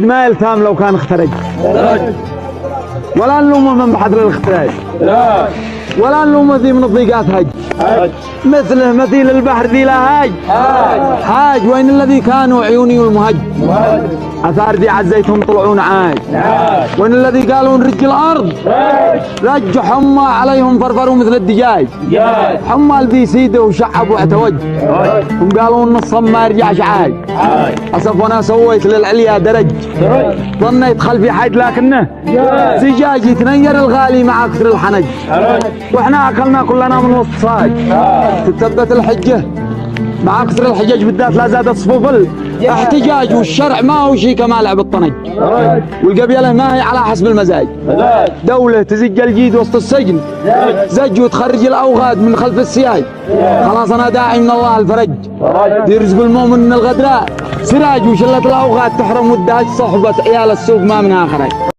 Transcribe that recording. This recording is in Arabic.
ما يلتام لو كان اخترج ولا نلومه من بحضر الاختراج ولا نلومه ذي من الضيقات هج مثله مثيل البحر ذي لا هاج وين الذي كانوا عيوني والمهج اثار ذي عزيتهم طلعون عاج وين الذي قالوا نرج الارض رج حمى عليهم فرفروا مثل الدجاج حمى الذي سيده وشعب واعتوج هم قالوا ان الصم ما يرجعش عاج اسف وانا سويت للعليا درج ظنيت خلفي حد لكنه زجاج يتنير الغالي مع كثر الحنج واحنا اكلنا كلنا من وسط صاج تثبت الحجه مع كثر الحجج بالذات لا زادت صفوف الاحتجاج والشرع ما هو شيء كما لعب الطنج والقبيله ما هي على حسب المزاج دوله تزج الجيد وسط السجن زج وتخرج الاوغاد من خلف السياج خلاص انا داعي من الله الفرج يرزق المؤمن من الغدراء سراج وشله الاوغاد تحرم والدهج صحبه عيال السوق ما منها خرج.